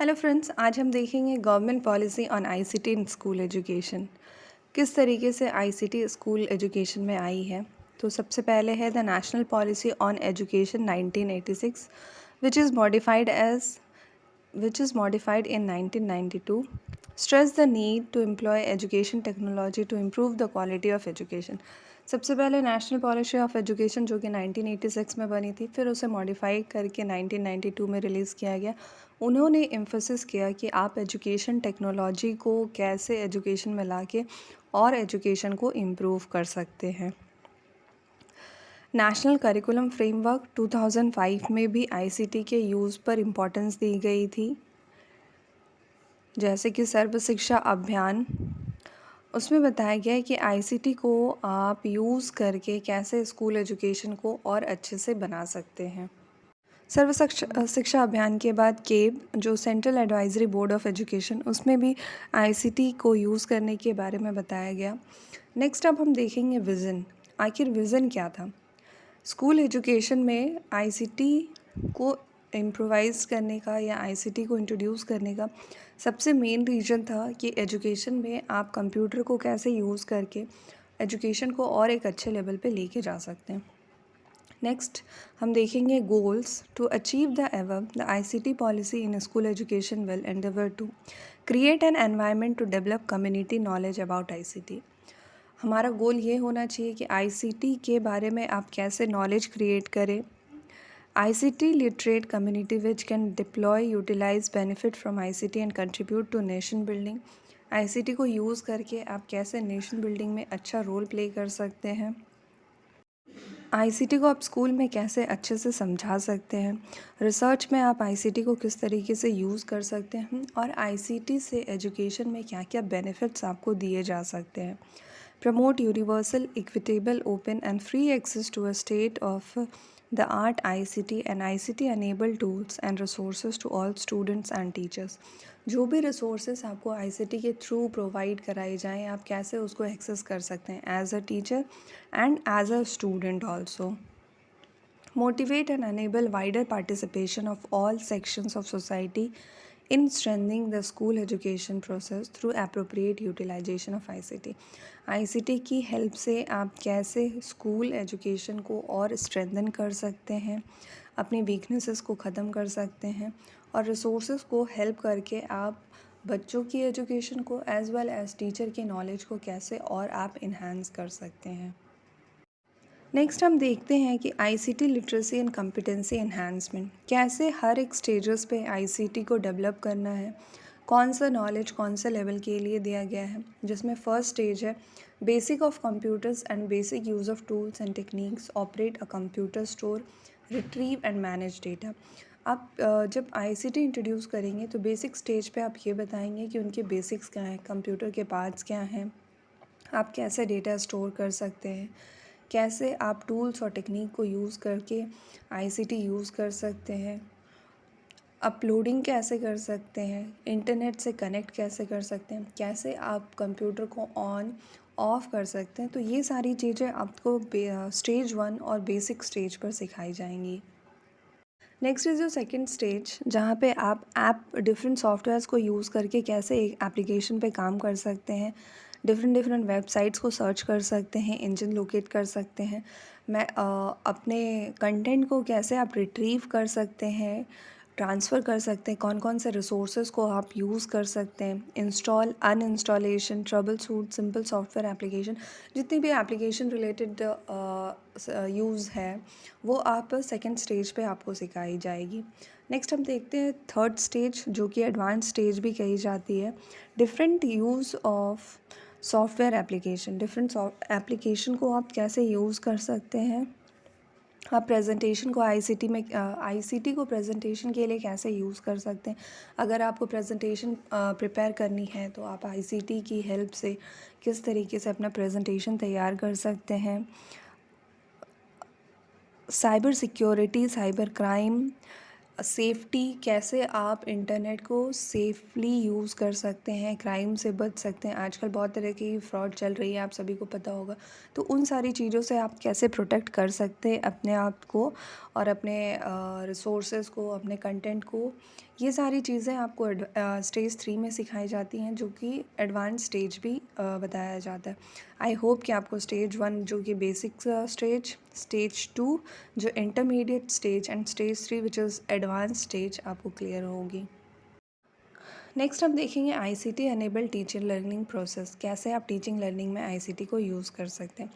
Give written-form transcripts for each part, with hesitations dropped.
Hello friends, आज हम देखेंगे government policy on ICT in school education. किस तरीके से आईसीटी स्कूल एजुकेशन में आई है। तो सबसे पहले है the national policy on education 1986 which is modified in 1992 stress the need to employ education technology to improve the quality of education। सबसे पहले नेशनल पॉलिसी ऑफ एजुकेशन जो कि 1986 में बनी थी, फिर उसे मॉडिफाई करके 1992 में रिलीज़ किया गया। उन्होंने एम्फोसिस किया कि आप एजुकेशन टेक्नोलॉजी को कैसे एजुकेशन में लाके और एजुकेशन को इम्प्रूव कर सकते हैं। नेशनल करिकुलम फ्रेमवर्क 2005 में भी आईसीटी के यूज़ पर इम्पोर्टेंस दी गई थी, जैसे कि सर्व शिक्षा अभियान। उसमें बताया गया है कि आईसीटी को आप यूज़ करके कैसे स्कूल एजुकेशन को और अच्छे से बना सकते हैं। सर्व शिक्षा अभियान के बाद केब जो central advisory board of education, उसमें भी आईसीटी को यूज़ करने के बारे में बताया गया। नेक्स्ट अब हम देखेंगे विज़न। आखिर विज़न क्या था। स्कूल एजुकेशन में आईसीटी को इम्प्रोवाइज़ करने का या आईसीटी को इंट्रोड्यूस करने का सबसे मेन रीज़न था कि एजुकेशन में आप कंप्यूटर को कैसे यूज़ करके एजुकेशन को और एक अच्छे लेवल पे लेके जा सकते हैं। नेक्स्ट हम देखेंगे goals. To achieve the above the ICT policy in school education will endeavour to create an environment to develop community knowledge about ICT. हमारा गोल ये होना चाहिए कि आईसीटी के बारे में आप कैसे नॉलेज क्रिएट करें। ICT literate community which can deploy utilise benefit from ICT and contribute to nation building. ICT को यूज़ करके आप कैसे नेशन बिल्डिंग में अच्छा रोल प्ले कर सकते हैं। आईसीटी को आप स्कूल में कैसे अच्छे से समझा सकते हैं। रिसर्च में आप आईसीटी को किस तरीके से यूज़ कर सकते हैं और आईसीटी से एजुकेशन में क्या क्या बेनिफिट्स आपको दिए जा सकते हैं। Promote universal equitable open and free access to a state of the art ICT and ICT enable tools and resources to all students and teachers. जो भी रिसोर्सेज आपको आईसीटी के थ्रू प्रोवाइड कराई जाएँ, आप कैसे उसको एक्सेस कर सकते हैं as a teacher and as a student also. Motivate and enable wider participation of all sections of society in strengthening the school education process through appropriate utilization of ICT. ICT की help से आप कैसे school education को और strengthen कर सकते हैं, अपनी वीकनेसेस को ख़त्म कर सकते हैं और रिसोर्सेज को हेल्प करके आप बच्चों की एजुकेशन को एज वेल एज टीचर की नॉलेज को कैसे और आप इन्हांस कर सकते हैं। नेक्स्ट हम देखते हैं कि ICT literacy and competency enhancement कैसे हर एक स्टेजेस पे आईसीटी को डेवलप करना है, कौन सा नॉलेज कौन से लेवल के लिए दिया गया है। जिसमें फर्स्ट स्टेज है basic of computers and basic use of tools and techniques operate a computer store retrieve and manage data. आप जब आईसीटी इंट्रोड्यूस करेंगे तो बेसिक स्टेज पे आप ये बताएंगे कि उनके बेसिक्स क्या हैं, कंप्यूटर के पार्ट्स क्या हैं, आप कैसे डेटा स्टोर कर सकते हैं, कैसे आप टूल्स और टेक्निक को यूज़ करके आईसीटी यूज़ कर सकते हैं, अपलोडिंग कैसे कर सकते हैं, इंटरनेट से कनेक्ट कैसे कर सकते हैं, कैसे आप कंप्यूटर को ऑन ऑफ कर सकते हैं। तो ये सारी चीज़ें आपको स्टेज 1 और बेसिक स्टेज पर सिखाई जाएंगी। Next is your second stage, जहाँ पे आप डिफरेंट सॉफ्टवेयर्स को यूज़ करके कैसे एक एप्लीकेशन पे काम कर सकते हैं, डिफरेंट वेबसाइट्स को सर्च कर सकते हैं, इंजन लोकेट कर सकते हैं। अपने कंटेंट को कैसे आप रिट्रीव कर सकते हैं, ट्रांसफ़र कर सकते हैं, कौन कौन से रिसोर्सेज को आप यूज़ कर सकते हैं, install uninstallation trouble shoot simple software application, जितनी भी एप्लीकेशन रिलेटेड यूज़ है वो आप सेकेंड स्टेज पे आपको सिखाई जाएगी। नेक्स्ट हम देखते हैं थर्ड स्टेज, जो कि एडवांस स्टेज भी कही जाती है। Different use of software application, different application को आप कैसे यूज़ कर सकते हैं, आप प्रेजेंटेशन को आईसीटी को प्रेजेंटेशन के लिए कैसे यूज़ कर सकते हैं। अगर आपको प्रेजेंटेशन प्रिपेयर करनी है तो आप आईसीटी की हेल्प से किस तरीके से अपना प्रेजेंटेशन तैयार कर सकते हैं। Cyber security, cyber crime, safety, कैसे आप इंटरनेट को सेफली यूज़ कर सकते हैं, क्राइम से बच सकते हैं। आजकल बहुत तरह की फ्रॉड चल रही है, आप सभी को पता होगा। तो उन सारी चीज़ों से आप कैसे प्रोटेक्ट कर सकते हैं अपने आप को और अपने रिसोर्सेज को, अपने कंटेंट को ये सारी चीज़ें आपको स्टेज 3 में सिखाई जाती हैं, जो कि एडवांस स्टेज भी बताया जाता है। आई होप कि आपको स्टेज 1 जो कि बेसिक स्टेज, स्टेज 2 जो intermediate stage and stage 3 which is advance stage आपको क्लियर होगी। नेक्स्ट हम देखेंगे ICT enable teacher learning process. कैसे आप टीचिंग लर्निंग में आईसीटी को यूज़ कर सकते हैं।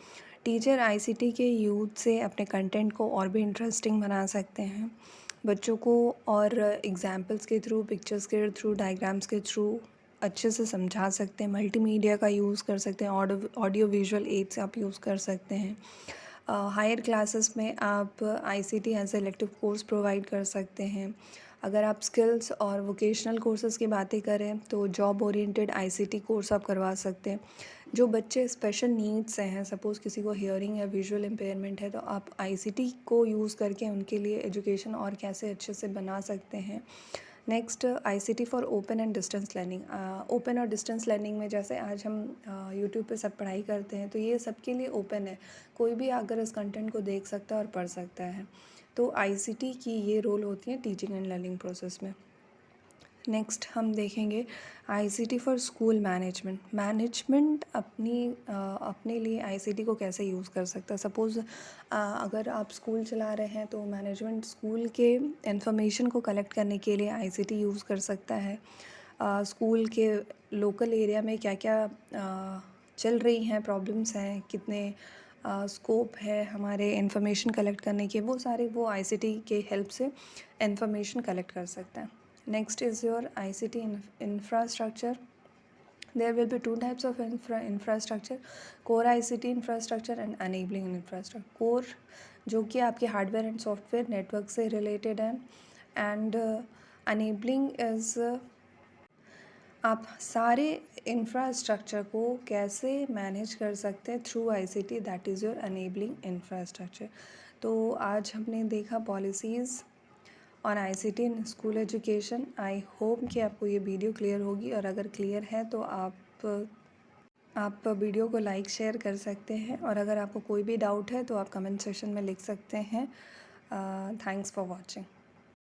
टीचर आईसीटी के यूज़ से अपने कंटेंट को और भी इंटरेस्टिंग बना सकते हैं, बच्चों को और एग्जाम्पल्स के थ्रू, पिक्चर्स के थ्रू, डायग्राम्स के थ्रू अच्छे से समझा सकते हैं। मल्टीमीडिया का यूज़ कर सकते हैं, ऑडियो विजुअल एड्स आप यूज़ कर सकते हैं। हायर क्लासेस में आप ICT as elective course provide कर सकते हैं। अगर आप स्किल्स और वोकेशनल कोर्सेज की बातें करें तो जॉब ओरिएंटेड आईसीटी कोर्स आप करवा सकते हैं। जो बच्चे स्पेशल नीड्स से हैं, सपोज़ किसी को हियरिंग या विजुअल इम्पेयरमेंट है, तो आप आईसीटी को यूज़ करके उनके लिए एजुकेशन और कैसे अच्छे से बना सकते हैं। Next ICT for open and distance learning. Open और डिस्टेंस लर्निंग में जैसे आज हम यूट्यूब पे सब पढ़ाई करते हैं, तो ये सबके लिए ओपन है, कोई भी अगर इस कंटेंट को देख सकता है और पढ़ सकता है। तो आईसीटी की ये रोल होती है टीचिंग एंड लर्निंग प्रोसेस में। नेक्स्ट हम देखेंगे ICT for school management. Management अपने लिए आईसीटी को कैसे यूज़ कर सकता है। सपोज़ अगर आप स्कूल चला रहे हैं तो मैनेजमेंट स्कूल के इंफॉर्मेशन को कलेक्ट करने के लिए आईसीटी यूज़ कर सकता है। स्कूल के लोकल एरिया में क्या क्या चल रही हैं, प्रॉब्लम्स हैं, कितने स्कोप है हमारे इंफॉर्मेशन कलेक्ट करने के, वो सारे वो आईसीटी के हेल्प से इंफॉर्मेशन कलेक्ट कर सकते हैं। Next is your ICT infrastructure. There will be two types of infrastructure: core ICT infrastructure and enabling infrastructure. Core जो कि आपके हार्डवेयर एंड सॉफ्टवेयर नेटवर्क से रिलेटेड है, एंड enabling is आप सारे इंफ्रास्ट्रक्चर को कैसे मैनेज कर सकते हैं through ICT, that is your enabling infrastructure. तो आज हमने देखा पॉलिसीज़ और ICT in school education. I hope कि आपको ये वीडियो क्लियर होगी, और अगर क्लियर है तो आप वीडियो को लाइक शेयर कर सकते हैं, और अगर आपको कोई भी डाउट है तो आप कमेंट सेक्शन में लिख सकते हैं। Thanks for watching.